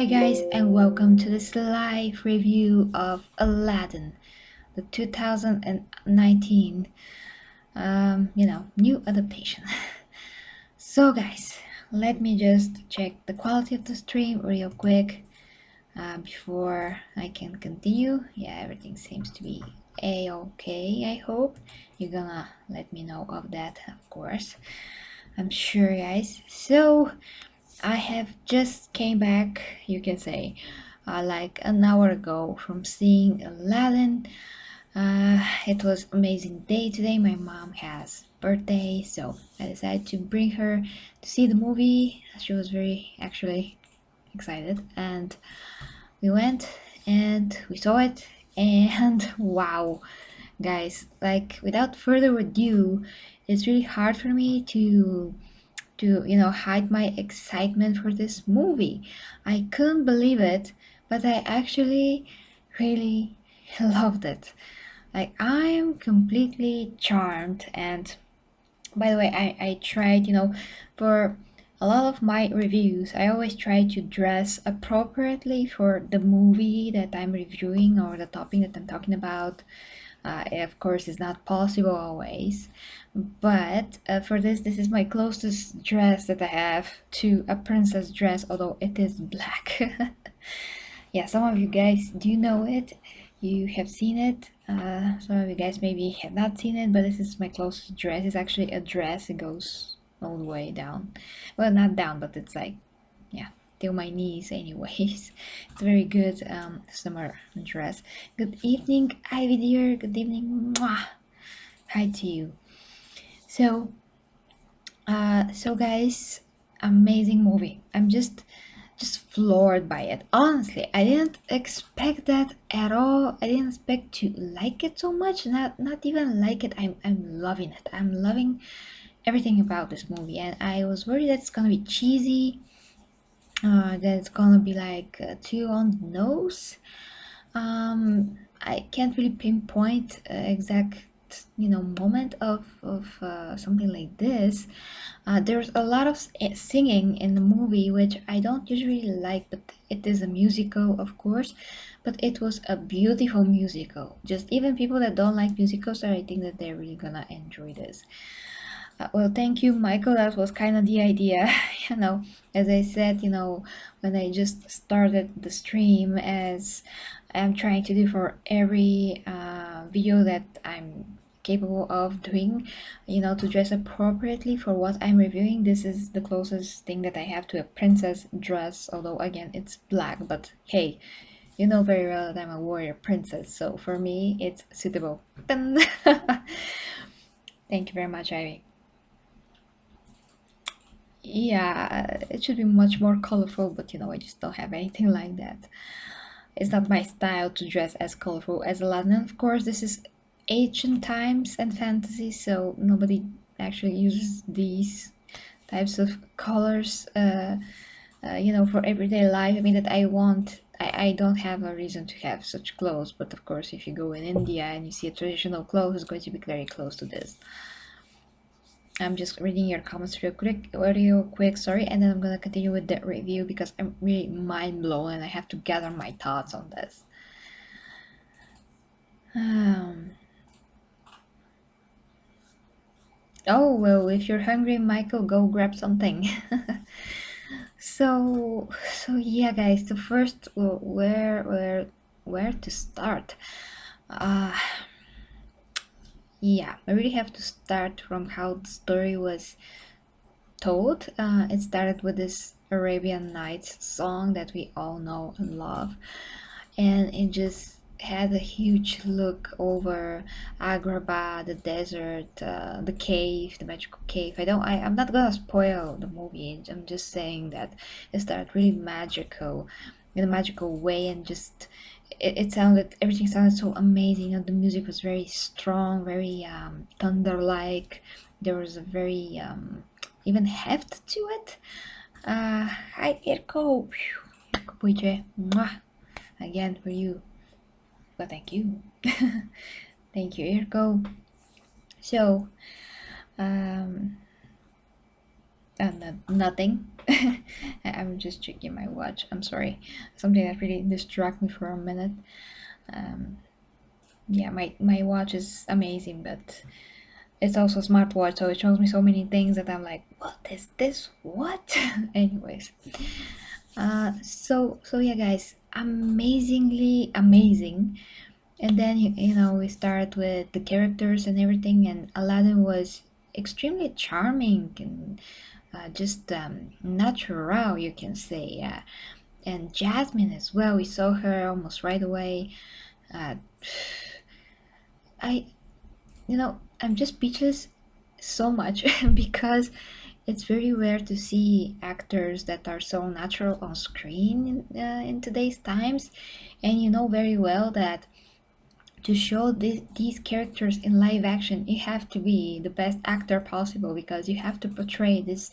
Hi guys, and welcome to this live review of Aladdin, the 2019 new adaptation. So guys, let me just check the quality of the stream real quick before I can continue. Yeah, everything seems to be a-okay. I hope you're gonna let me know of that, of course. I'm sure, guys. So I have just came back, you can say, like an hour ago from seeing Aladdin. It was amazing day today. My mom has birthday, so I decided to bring her to see the movie. She was very actually excited, and we went and we saw it. And wow, guys! Like without further ado, it's really hard for me to hide my excitement for this movie. I couldn't believe it, but I actually really loved it. Like I am completely charmed. And by the way, I tried, for a lot of my reviews, I always try to dress appropriately for the movie that I'm reviewing or the topic that I'm talking about. Of course, it's not possible always, but for this is my closest dress that I have to a princess dress, although it is black. Yeah, some of you guys do know it. You have seen it. Some of you guys maybe have not seen it, but this is my closest dress. It's actually a dress. It goes all the way down. Well, not down, but it's like, yeah, till my knees anyways. It's a very good summer dress. Good evening, Ivy dear. Good evening. Mwah. Hi to you. So guys, amazing movie. I'm just floored by it. Honestly, I didn't expect that at all. I didn't expect to like it so much. Not even like it. I'm loving it. I'm loving everything about this movie, and I was worried that it's gonna be cheesy, that it's gonna be like too on the nose. I can't really pinpoint exact moment of something like this. There's a lot of singing in the movie, which I don't usually like, but it is a musical, of course. But it was a beautiful musical. Just even people that don't like musicals, I think that they're really gonna enjoy this. Well, thank you, Michael. That was kind of the idea. As I said, when I just started the stream, as I'm trying to do for every video that I'm capable of doing, to dress appropriately for what I'm reviewing. This is the closest thing that I have to a princess dress, although again, it's black, but hey, you know very well that I'm a warrior princess, so for me, it's suitable. Thank you very much, Ivy. Yeah, it should be much more colorful, but I just don't have anything like that. It's not my style to dress as colorful as Aladdin. Of course, this is ancient times and fantasy, so nobody actually uses these types of colors, for everyday life. I mean, that I want. I don't have a reason to have such clothes, but of course, if you go in India and you see a traditional clothes, it's going to be very close to this. I'm just reading your comments real quick, sorry, and then I'm gonna continue with the review because I'm really mind blown and I have to gather my thoughts on this. Um, oh well, if you're hungry, Michael, go grab something. So yeah, guys. The first, well, where to start? Uh, yeah, I really have to start from how the story was told. It started with this Arabian Nights song that we all know and love, and it just had a huge look over Agrabah, the desert, the cave, the magical cave. I'm not gonna spoil the movie. I'm just saying that it started really magical, in a magical way, and just everything sounded so amazing. The music was very strong, very thunder-like. There was a very even heft to it. Hi, Irko. Irko Puiche. Mwah. Again for you. Well, thank you. Thank you, Irko. So, um, Nothing. I'm just checking my watch. I'm sorry. Something that really distracted me for a minute. Um, yeah, my watch is amazing, but it's also a smartwatch, so it shows me so many things that I'm like, what is this? What? Anyways, so yeah, guys, amazingly amazing. And then we start with the characters and everything, and Aladdin was extremely charming and just natural, you can say. And Jasmine as well. We saw her almost right away. Uh, I I'm just speechless so much because it's very rare to see actors that are so natural on screen in today's times, and you know very well that to show these characters in live action, you have to be the best actor possible because you have to portray this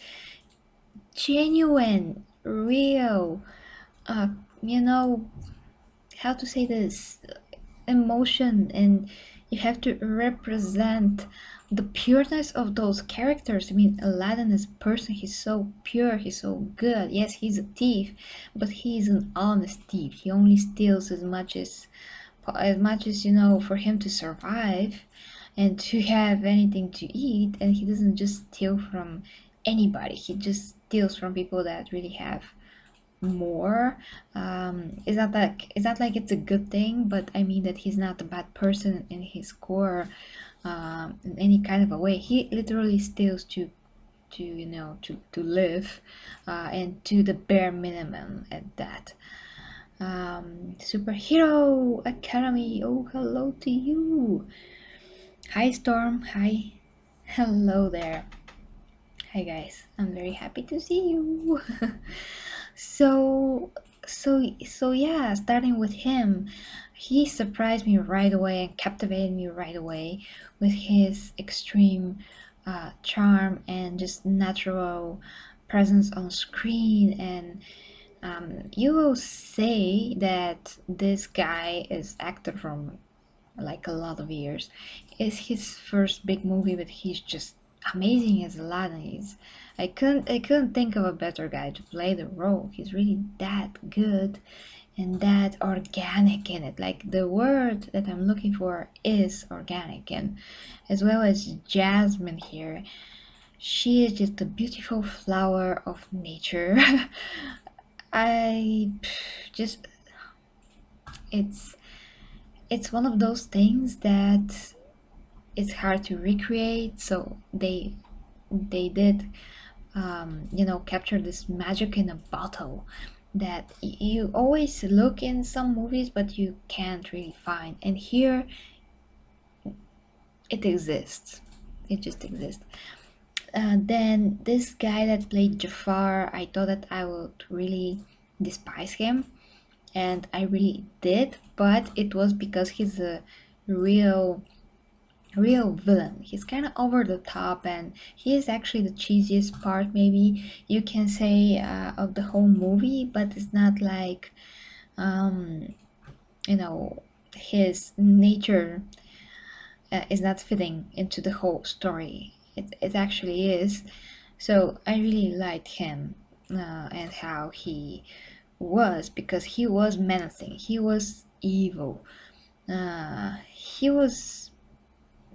genuine, real, uh, you know, how to say this, emotion, and you have to represent the pureness of those characters. I mean, Aladdin as a person, he's so pure, he's so good. Yes, he's a thief, but he's an honest thief. He only steals as much as for him to survive and to have anything to eat, and he doesn't just steal from anybody. He just steals from people that really have more. It's not like it's a good thing, but I mean that he's not a bad person in his core, in any kind of a way. He literally steals to live, and to the bare minimum at that. Superhero Academy, oh hello to you. Hi Storm, hi, hello there. Hi guys, I'm very happy to see you. So, so yeah, starting with him, he surprised me right away and captivated me right away with his extreme charm and just natural presence on screen. And you will say that this guy is actor from like a lot of years. It's his first big movie, but he's just amazing as Aladdin. I couldn't think of a better guy to play the role. He's really that good and that organic in it. Like the word that I'm looking for is organic, and as well as Jasmine here. She is just a beautiful flower of nature. I just it's it's one of those things that it's hard to recreate, so they did capture this magic in a bottle that you always look in some movies but you can't really find, and here it exists. It just exists. Then this guy that played Jafar, I thought that I would really despise him, and I really did, but it was because he's a real real villain. He's kind of over the top, and he is actually the cheesiest part, maybe you can say, of the whole movie. But it's not like, um, you know, his nature is not fitting into the whole story. It actually is. So I really liked him, and how he was, because he was menacing. He was evil. He was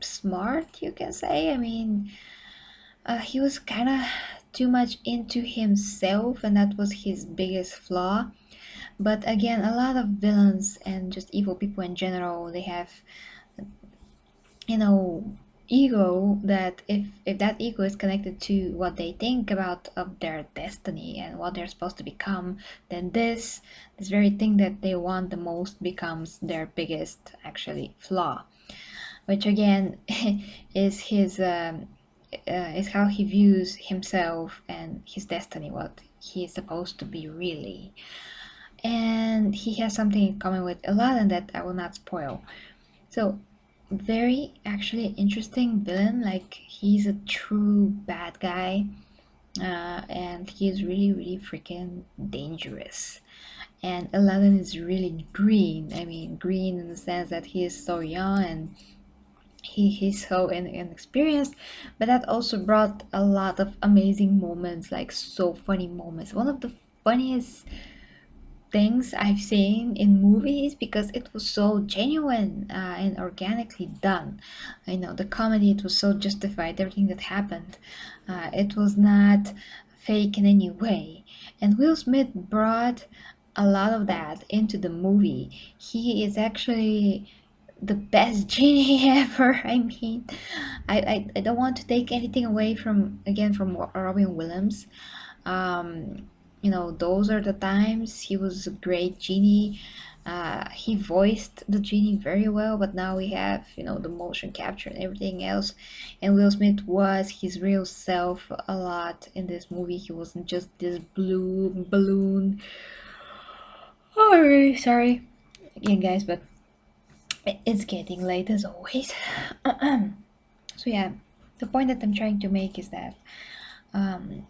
smart, you can say. I mean, he was kind of too much into himself, and that was his biggest flaw. But again, a lot of villains and just evil people in general, they have, you know, ego, that if that ego is connected to what they think about of their destiny and what they're supposed to become, then this very thing that they want the most becomes their biggest actually flaw, which again is his is how he views himself and his destiny, what he is supposed to be really. And he has something in common with Aladdin that I will not spoil. So very actually interesting villain. Like he's a true bad guy, and he's really really freaking dangerous. And Aladdin is really green. I mean green in the sense that he is so young, and he's so inexperienced, but that also brought a lot of amazing moments, like so funny moments. One of the funniest things I've seen in movies because it was so genuine and organically done. I know the comedy, it was so justified, everything that happened. It was not fake in any way. And Will Smith brought a lot of that into the movie. He is actually the best genie ever. I mean, I don't want to take anything away from, again, from Robin Williams. um, those are the times he was a great genie. He voiced the genie very well, but now we have, the motion capture and everything else. And Will Smith was his real self a lot in this movie. He wasn't just this blue balloon. Oh, I'm really sorry again, guys, but it's getting late as always. So yeah, the point that I'm trying to make is that um,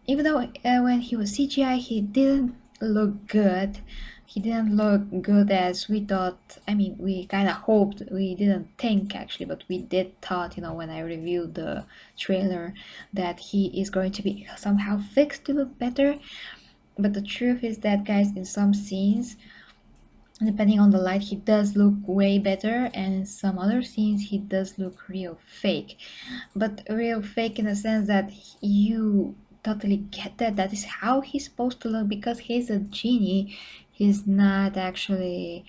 even though when he was CGI, he didn't look good. He didn't look good as we thought. I mean, we kind of hoped. We didn't think actually, but we did thought. When I reviewed the trailer, that he is going to be somehow fixed to look better. But the truth is that, guys, in some scenes, depending on the light, he does look way better, and in some other scenes he does look real fake. But real fake in the sense that you totally get that is how he's supposed to look, because he's a genie. He's not actually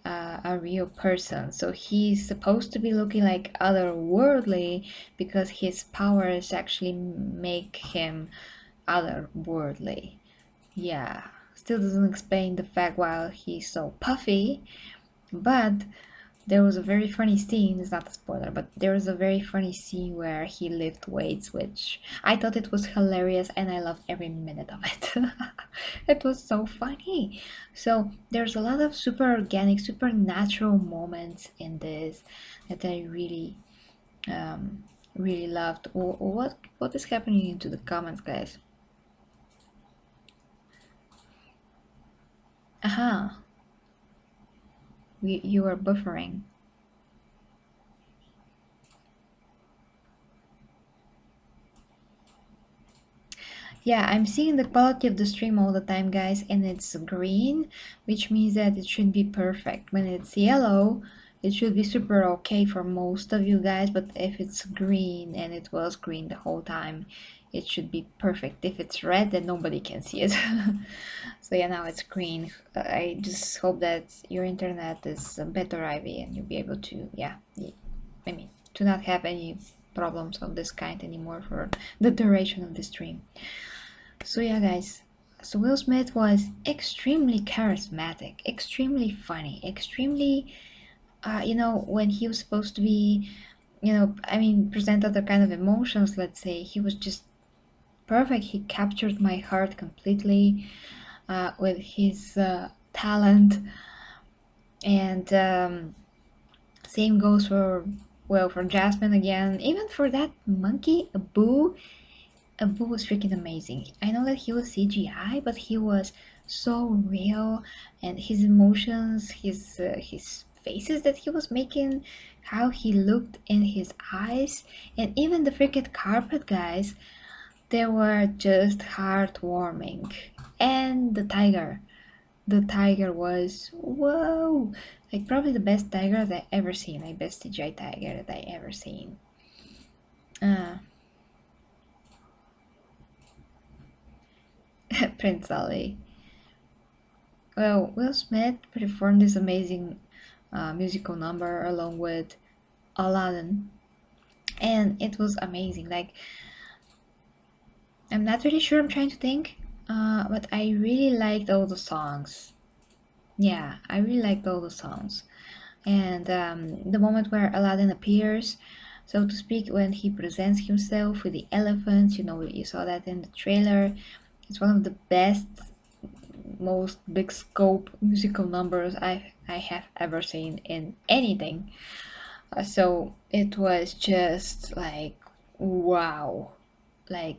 a real person, so he's supposed to be looking like otherworldly because his powers actually make him otherworldly. Yeah, still doesn't explain the fact why he's so puffy, but there was a very funny scene, it's not a spoiler, but there was a very funny scene where he lifted weights, which I thought it was hilarious and I loved every minute of it. It was so funny. So there's a lot of super organic, super natural moments in this that I really, really loved. What is happening into the comments, guys? Aha, you are buffering. Yeah, I'm seeing the quality of the stream all the time, guys, and it's green, which means that it should be perfect. When it's yellow, it should be super okay for most of you guys, but if it's green, and it was green the whole time, it should be perfect. If it's red, then nobody can see it. So yeah, now it's green. I just hope that your internet is better, Ivy, and you'll be able to, yeah, I mean, to not have any problems of this kind anymore for the duration of the stream. So yeah, guys. So Will Smith was extremely charismatic, extremely funny, extremely, when he was supposed to be, I mean, present other kind of emotions. Let's say he was just perfect. He captured my heart completely with his talent, and same goes for, well, for Jasmine again. Even for that monkey, Abu was freaking amazing. I know that he was CGI, but he was so real, and his emotions, his faces that he was making, how he looked in his eyes, and even the freaking carpet, guys, they were just heartwarming. And the tiger was, whoa, like probably the best tiger that I ever seen, like best CGI tiger that I ever seen. Uh, Prince Ali. Well, Will Smith performed this amazing musical number along with Aladdin, and it was amazing. Like, I'm not really sure, I'm trying to think, but I really liked all the songs. Yeah, I really liked all the songs. And the moment where Aladdin appears, so to speak, when he presents himself with the elephants, you saw that in the trailer. It's one of the best, most big scope musical numbers I have ever seen in anything. So it was just like, wow, like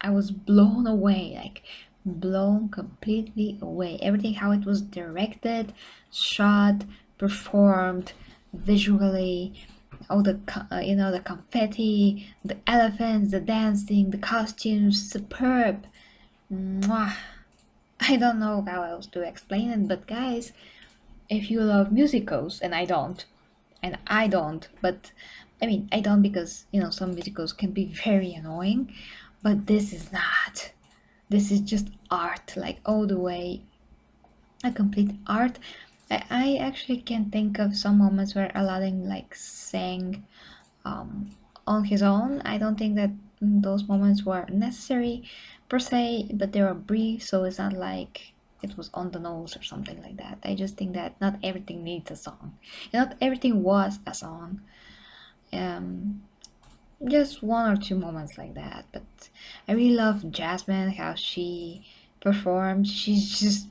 I was blown away, like blown completely away. Everything, how it was directed, shot, performed, visually, all the the confetti, the elephants, the dancing, the costumes, superb. Mwah. I don't know how else to explain it, but guys, if you love musicals, and I don't, but I mean, I don't because, some musicals can be very annoying, but this is not. This is just art, like all the way, a complete art. I actually can think of some moments where Aladdin like sang on his own. I don't think that those moments were necessary per se, but they were brief, so it's not like it was on the nose or something like that. I just think that not everything needs a song. And not everything was a song. Um, just one or two moments like that. But I really love Jasmine, how she performed. She's just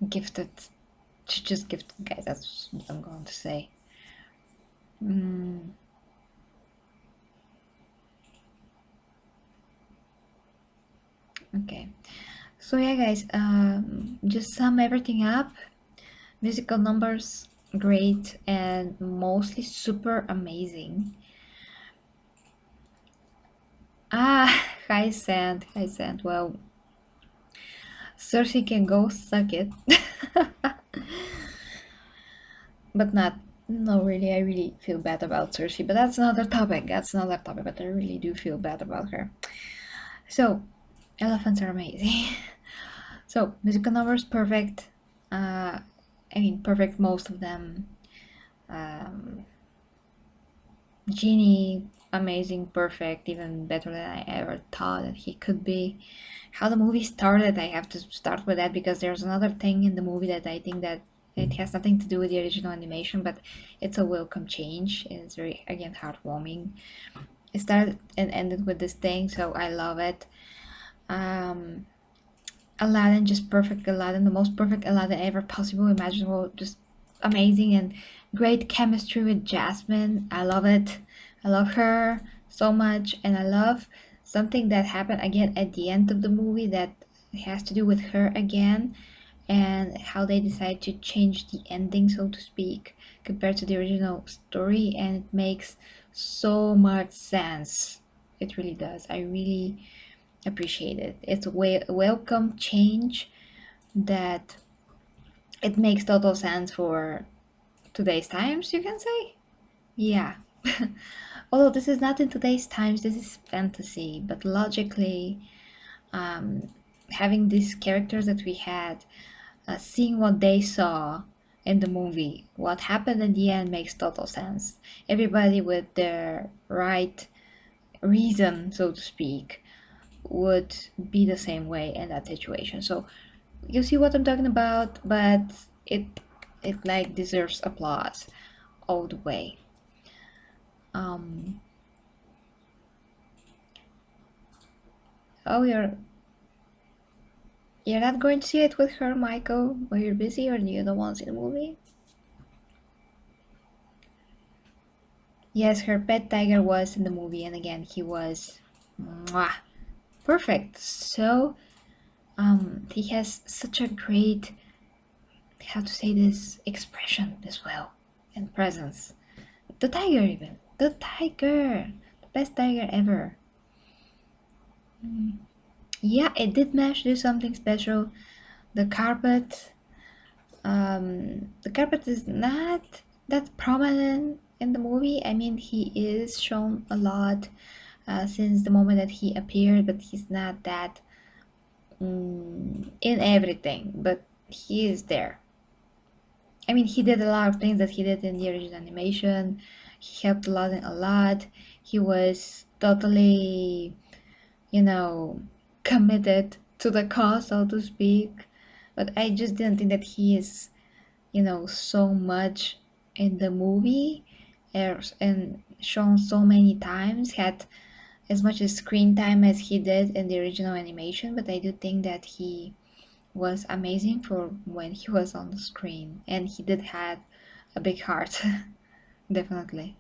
gifted. She's just gifted, guys. That's what I'm going to say. Okay. So yeah, guys, just sum everything up. Musical numbers, great, and mostly super amazing. Ah, hi Sand, hi Sand. Well, Cersei can go suck it. But not, no, really, I really feel bad about Cersei. But that's another topic, but I really do feel bad about her. So, elephants are amazing. So, musical numbers, perfect. I mean, perfect, most of them. Um, Genie, amazing, perfect, even better than I ever thought that he could be. How the movie started, I have to start with that because there's another thing in the movie that I think that it has nothing to do with the original animation, but it's a welcome change. And it's very, again, heartwarming. It started and ended with this thing, so I love it. Um, Aladdin, just perfect Aladdin, the most perfect Aladdin ever possible, imaginable, just amazing, and great chemistry with Jasmine. I love it. I love her so much, and I love something that happened again at the end of the movie that has to do with her again, and how they decide to change the ending, so to speak, compared to the original story, and it makes so much sense. It really does. I really appreciate it. It's a welcome change that it makes total sense for today's times, you can say. Yeah. Although this is not in today's times, this is fantasy, but logically, um, having these characters that we had, seeing what they saw in the movie, what happened in the end makes total sense. Everybody with their right reason, so to speak, would be the same way in that situation. So you see what I'm talking about, but it like deserves applause all the way. Um, oh, you're not going to see it with her, Michael, or you're busy, or you're the ones in the movie? Yes, her pet tiger was in the movie, and again, he was mwah, perfect. So, he has such a great, how to say this, expression as well, and presence. The tiger, even. The tiger! The best tiger ever. Yeah, it did manage to do something special. The carpet, the carpet is not that prominent in the movie. I mean, he is shown a lot since the moment that he appeared, but he's not that in everything, but he is there. I mean, he did a lot of things that he did in the original animation. He helped a lot a lot. He was totally, you know, committed to the cause, so to speak. But I just didn't think that he is, so much in the movie and shown so many times, had as much as screen time as he did in the original animation. But I do think that he was amazing for when he was on the screen, and he did have a big heart. Definitely.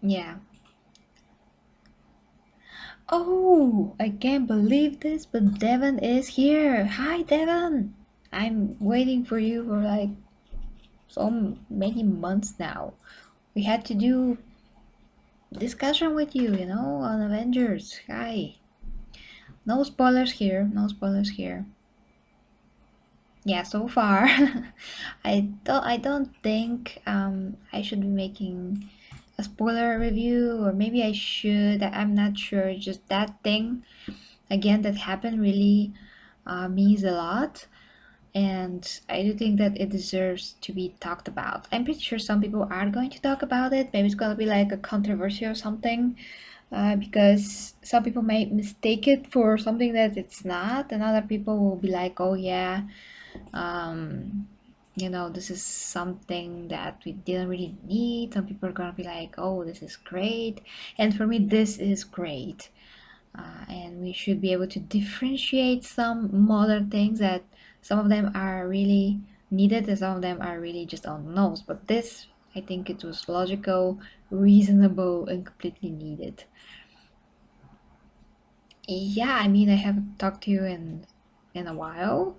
Yeah. Oh, I can't believe this, but Devon is here. Hi, Devon. I'm waiting for you for like so many months now. We had to do discussion with you, you know, on Avengers. Hi. No spoilers here. No spoilers here. Yeah, so far, I don't think I should be making a spoiler review, or maybe I should. I'm not sure. Just that thing again that happened really means a lot, and I do think that it deserves to be talked about. I'm pretty sure some people are going to talk about it. Maybe it's gonna be like a controversy or something, because some people may mistake it for something that it's not, and other people will be like, "Oh yeah, um, you know, this is something that we didn't really need." Some people are gonna be like, "Oh, this is great," and for me, this is great. And we should be able to differentiate some modern things, that some of them are really needed and some of them are really just on the nose. But this, I think it was logical, reasonable, and completely needed. Yeah, I mean, I haven't talked to you in a while,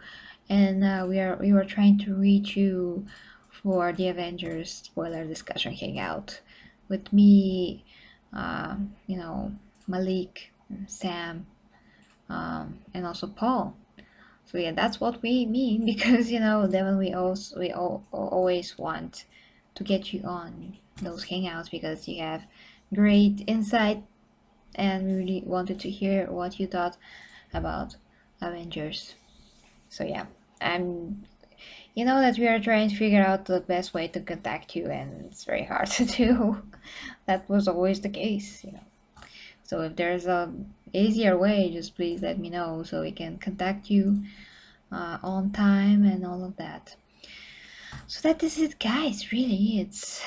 and we were trying to reach you for the Avengers spoiler discussion hangout with me, you know, Malik, Sam, and also Paul. So yeah, that's what we mean because you know, then always want to get you on those hangouts because you have great insight, and we really wanted to hear what you thought about Avengers. So yeah, I'm. You know that we are trying to figure out the best way to contact you, and it's very hard to do. That was always the case, you know. So if there's a easier way, just please let me know so we can contact you on time and all of that. So that is it, guys. Really, it's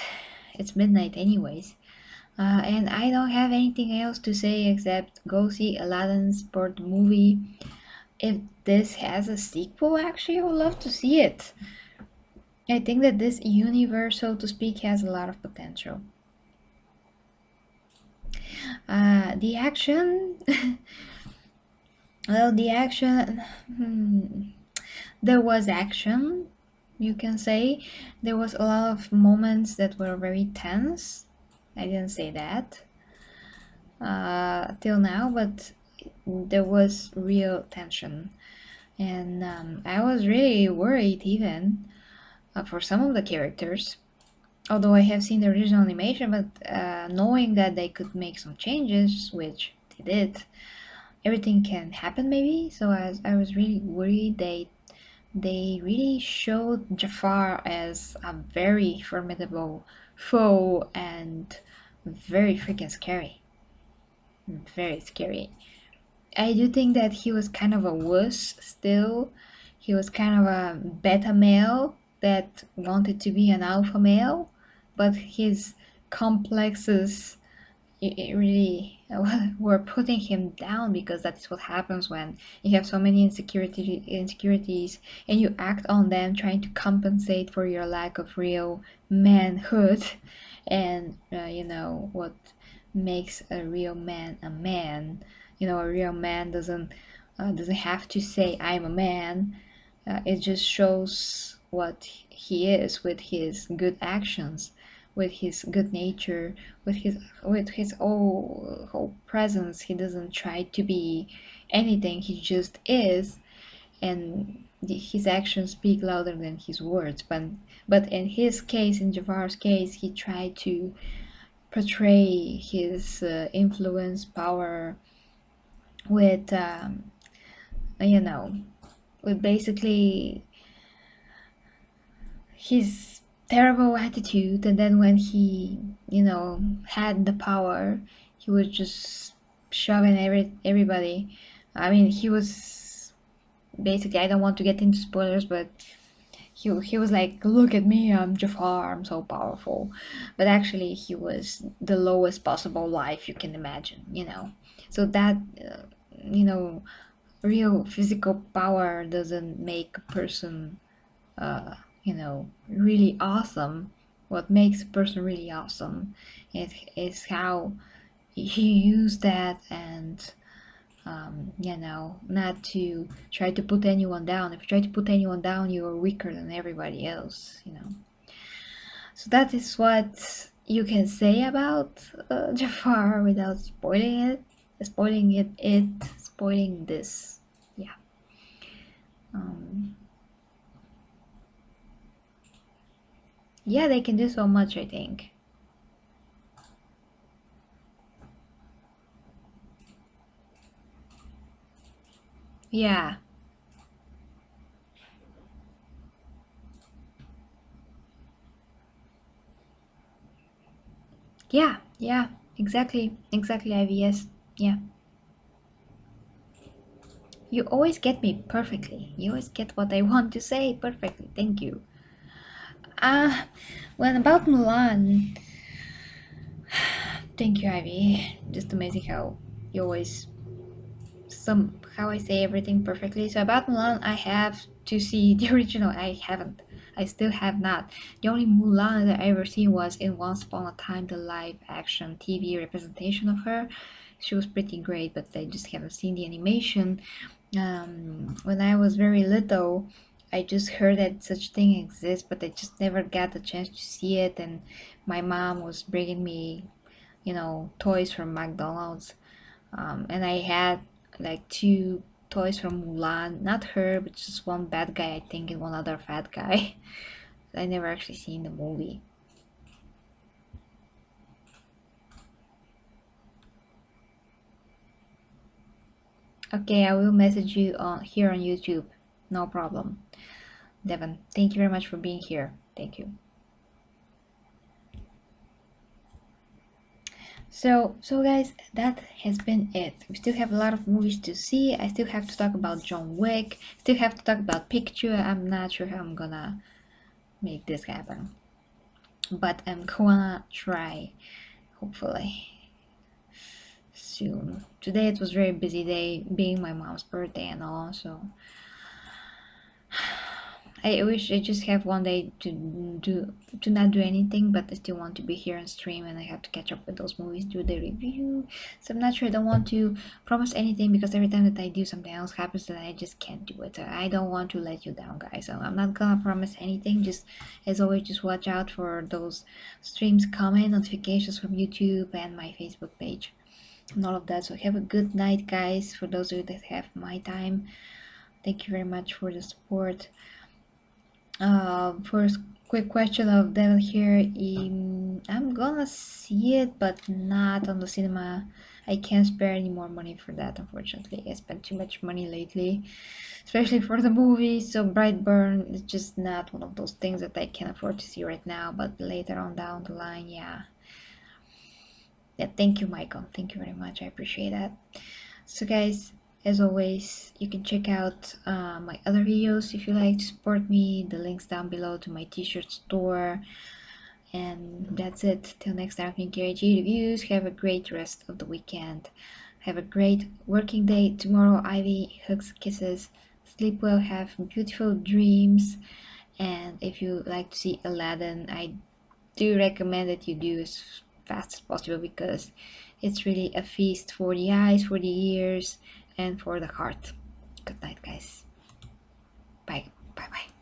midnight anyways. And I don't have anything else to say except go see Aladdin's sport movie. If this has a sequel, actually, I would love to see it. I think that this universe, so to speak, has a lot of potential. The action, well, the action, there was action, you can say. There was a lot of moments that were very tense. I didn't say that till now, but there was real tension. And I was really worried even for some of the characters. Although I have seen the original animation, but knowing that they could make some changes, which they did, everything can happen maybe. So I was really worried they really showed Jafar as a very formidable foe and very freaking scary. Very scary. I do think that he was kind of a wuss still. He was kind of a beta male that wanted to be an alpha male, but his complexes it really were putting him down, because that's what happens when you have so many insecurities and you act on them trying to compensate for your lack of real manhood. And you know what makes a real man a man. You know, a real man doesn't have to say I'm a man. It just shows what he is with his good actions, with his good nature, with his whole presence. He doesn't try to be anything. He just is, and his actions speak louder than his words. But in his case, in Jafar's case, he tried to portray his influence, power, with you know, with basically his terrible attitude. And then when he, you know, had the power, he was just shoving everybody. I mean, he was basically, I don't want to get into spoilers, but he was like, look at me, I'm Jafar, I'm so powerful. But actually he was the lowest possible life you can imagine, you know. So that you know, real physical power doesn't make a person you know, really awesome. What makes a person really awesome is how he used that, and not to try to put anyone down. If you try to put anyone down, you're weaker than everybody else. So that is what you can say about Jafar without spoiling this. Yeah. Um, yeah, they can do so much, I think. Yeah. Yeah, yeah, exactly, Ivy, yes. Yeah. You always get me perfectly. You always get what I want to say perfectly. Thank you. Ah, when about Mulan, thank you, Ivy. Just amazing how you always how I say everything perfectly. So about Mulan, I have to see the original. I haven't. I still have not. The only Mulan that I ever seen was in Once Upon a Time, the live action TV representation of her. She was pretty great, but I just haven't seen the animation. When I was very little, I just heard that such thing exists, but I just never got the chance to see it. And my mom was bringing me, toys from McDonald's, and I had like two toys from Mulan. Not her, but just one bad guy, I think, and one other fat guy. I never actually seen the movie. Okay, I will message you on here on YouTube. No problem. Devon, thank you very much for being here. Thank you. So guys, that has been it. We still have a lot of movies to see. I still have to talk about John Wick. Still have to talk about Picture. I'm not sure how I'm gonna make this happen, but I'm gonna try. Hopefully soon. Today it was a very busy day, being my mom's birthday and all. So I wish I just have one day to not do anything, but I still want to be here and stream, and I have to catch up with those movies, do the review. So I'm not sure. I don't want to promise anything because every time that I do, something else happens that I just can't do it. I don't want to let you down, guys. So I'm not gonna promise anything. Just as always, just watch out for those streams coming, notifications from YouTube and my Facebook page, and all of that. So have a good night, guys. For those of you that have my time, thank you very much for the support. First quick question of Devil here. I'm gonna see it, but not on the cinema. I can't spare any more money for that, unfortunately. I spent too much money lately, especially for the movie. So Brightburn is just not one of those things that I can afford to see right now. But later on down the line, yeah. Yeah, thank you, Michael. Thank you very much. I appreciate that. So guys, as always, you can check out my other videos if you like to support me. The links down below to my t-shirt store. And that's it. Till next time, G reviews. Have a great rest of the weekend. Have a great working day tomorrow. Ivy, hugs, kisses. Sleep well. Have beautiful dreams. And if you like to see Aladdin, I do recommend that you do as fast as possible because it's really a feast for the eyes, for the ears, and for the heart. Good night, guys. Bye. Bye bye.